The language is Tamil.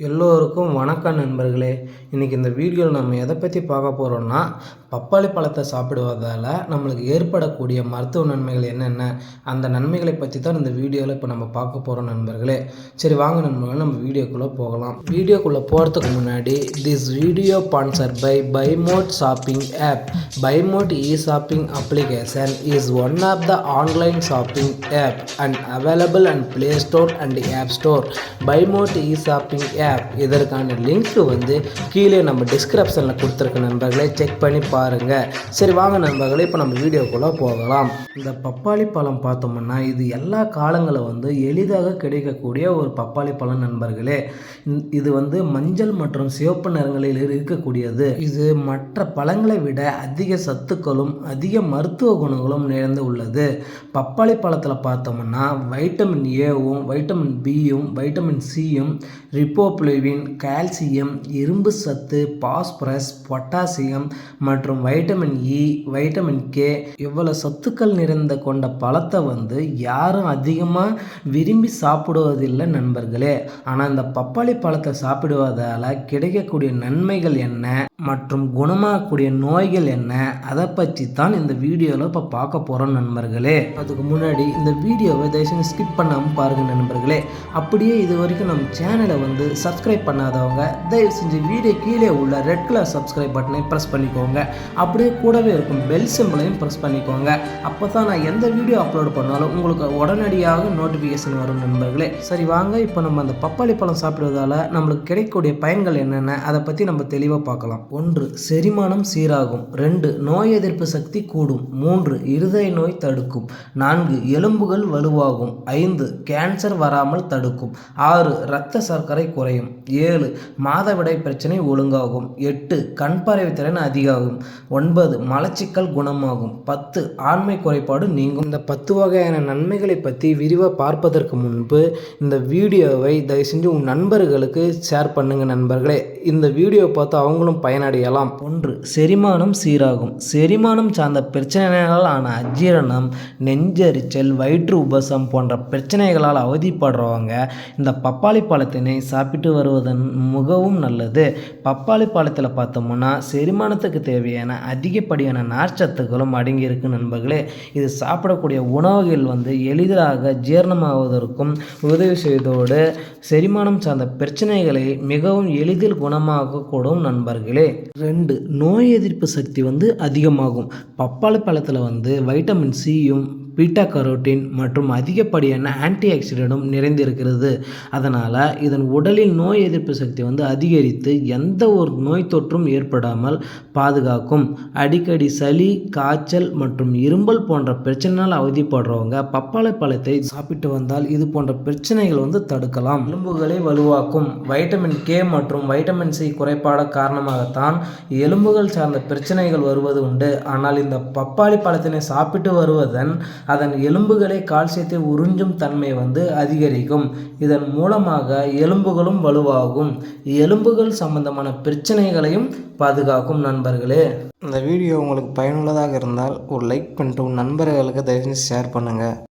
எல்லோருக்கும் வணக்கம் நண்பர்களே. இன்றைக்கி இந்த வீடியோவில் நம்ம எதை பற்றி பார்க்க போகிறோம்னா, பப்பாளி பழத்தை சாப்பிடுவதால் நம்மளுக்கு ஏற்படக்கூடிய மருத்துவ நன்மைகள் என்னென்ன, அந்த நன்மைகளை பற்றி தான் இந்த வீடியோவில் இப்போ நம்ம பார்க்க போகிறோம் நண்பர்களே. சரி வாங்க நண்பர்களே, நம்ம வீடியோக்குள்ளே போகலாம். வீடியோக்குள்ளே போகிறதுக்கு முன்னாடி, this video sponsor by Bymot shopping app. Bymot shopping application is one of the online shopping app and available and play store and app store. Bymot shopping app இதற்கான லிங்க் வந்து கீழே நம்ம டிஸ்கிரிப்ஷனில் கொடுத்துருக்க நண்பர்களை செக் பண்ணி பாருங்கள். சரி வாங்க நண்பர்களே, இப்போ நம்ம வீடியோக்குள்ளே போகலாம். இந்த பப்பாளி பழம் பார்த்தோம்னா இது எல்லா காலங்களும் வந்து எளிதாக கிடைக்கக்கூடிய ஒரு பப்பாளி பழம் நண்பர்களே. இது வந்து மஞ்சள் மற்றும் சிவப்பு நிறங்களில் இருக்கக்கூடியது. இது மற்ற பழங்களை விட அதிக சத்துக்களும் அதிக மருத்துவ குணங்களும் நிறைந்து உள்ளது. பப்பாளி பழத்தில் பார்த்தோம்னா வைட்டமின் ஏவும் வைட்டமின் பியும் வைட்டமின் சியும் ரிபோப்ளவின், கால்சியம், இரும்பு சத்து, பாஸ்பரஸ், பொட்டாசியம் மற்றும் வைட்டமின் இ, வைட்டமின் கே இவ்வளோ சத்துக்கள் நிறைந்த கொண்ட பழத்தை வந்து யாரும் அதிகமாக விரும்பி சாப்பிடுவதில்லை நண்பர்களே. ஆனால் இந்த பப்பாளி பழத்தை சாப்பிடுவதால் கிடைக்கக்கூடிய நன்மைகள் என்ன மற்றும் குணமாகக்கூடிய நோய்கள் என்ன, அதை பற்றி தான் இந்த வீடியோவில் இப்போ பார்க்க போகிறோம் நண்பர்களே. அதுக்கு முன்னாடி இந்த வீடியோவை தயவுசெய்து ஸ்கிப் பண்ணாமல் பாருங்கள் நண்பர்களே. அப்படியே இது வரைக்கும் நம்ம சேனலை வந்து சப்ஸ்கிரைப் பண்ணாதவங்க தயவு செஞ்சு வீடியோ கீழே உள்ள ரெட் கலர் சப்ஸ்கிரைப் பட்டனை ப்ரெஸ் பண்ணிக்கோங்க. அப்படியே கூடவே இருக்கும் பெல் சிம்பிளையும் ப்ரெஸ் பண்ணிக்கோங்க. அப்போ தான் நான் எந்த வீடியோ அப்லோட் பண்ணாலும் உங்களுக்கு உடனடியாக நோட்டிஃபிகேஷன் வரும் நண்பர்களே. சரி வாங்க, இப்போ நம்ம அந்த பப்பாளி பழம் சாப்பிடுவதால் நம்மளுக்கு கிடைக்கக்கூடிய பயன்கள் என்னென்ன, அதை பற்றி நம்ம தெளிவாக பார்க்கலாம். 1. செரிமானம் சீராகும். 2. நோய் எதிர்ப்பு சக்தி கூடும். 3. இருதய நோய் தடுக்கும். 4. எலும்புகள் வலுவாகும். 5. கேன்சர் வராமல் தடுக்கும். 6. இரத்த சர்க்கரை குறையும். 7. மாதவிடாய் பிரச்சனை ஒழுங்காகும். 8. கண் பார்வை திறன் அதிகாகும். 9. மலச்சிக்கல் குணமாகும். 10. ஆண்மை குறைபாடு நீங்கும். இந்த 10 வகையான நன்மைகளை பற்றி விரிவாக பார்ப்பதற்கு முன்பு இந்த வீடியோவை தயவு செஞ்சு உங்கள் நண்பர்களுக்கு ஷேர் பண்ணுங்க நண்பர்களே. இந்த வீடியோவை பார்த்து அவங்களும் பயனடையலாம். 1. செரிமானம் சீராகும். செரிமானம் சார்ந்த பிரச்சனைகளால் ஆன அஜீரணம், நெஞ்செரிச்சல், வயிற்று உபசம் போன்ற பிரச்சனைகளால் அவதிப்படுறவங்க இந்த பப்பாளி பழத்தினை சாப்பிட்டு வருவதன் மிகவும் நல்லது. பப்பாளி பழத்தில் பார்த்தோம்னா செரிமானத்துக்கு தேவையான அதிகப்படியான நார்ச்சத்துக்களும் அடங்கியிருக்கு நண்பர்களே. இது சாப்பிடக்கூடிய உணவுகள் வந்து எளிதாக ஜீரணமாவதற்கும் உதவி செய்வதோடு செரிமானம் சார்ந்த பிரச்சனைகளை மிகவும் எளிதில் குணமாகக்கூடும் நண்பர்களே. 2. நோய் எதிர்ப்பு சக்தி வந்து அதிகமாகும். பப்பாளி பழத்தில் வந்து வைட்டமின் சியும் பீட்டா கரோட்டின் மற்றும் அதிகப்படியான ஆன்டி ஆக்சிடென்ட்டும் நிறைந்திருக்கிறது. அதனால் இதன் உடலில் நோய் எதிர்ப்பு சக்தி வந்து அதிகரித்து எந்த ஒரு நோய் தொற்றும் ஏற்படாமல் பாதுகாக்கும். அடிக்கடி சளி, காய்ச்சல் மற்றும் இரும்பல் போன்ற பிரச்சனையால் அவதிப்படுறவங்க பப்பாளி பழத்தை சாப்பிட்டு வந்தால் இது போன்ற பிரச்சனைகள் வந்து தடுக்கலாம். எலும்புகளை வலுவாக்கும். வைட்டமின் கே மற்றும் வைட்டமின் சி குறைபாடு காரணமாகத்தான் எலும்புகள் சார்ந்த பிரச்சனைகள் வருவது உண்டு. ஆனால் இந்த பப்பாளி பழத்தினை சாப்பிட்டு வருவதன் அதன் எலும்புகளை கால்சியத்தை உறிஞ்சும் தன்மை வந்து அதிகரிக்கும். இதன் மூலமாக எலும்புகளும் வலுவாகும். எலும்புகள் சம்பந்தமான பிரச்சனைகளையும் பாதுகாக்கும் நண்பர்களே. இந்த வீடியோ உங்களுக்கு பயனுள்ளதாக இருந்தால் ஒரு லைக் பண்ணிட்டு உங்கள் நண்பர்களுக்கு தயவுசெய்து ஷேர் பண்ணுங்கள்.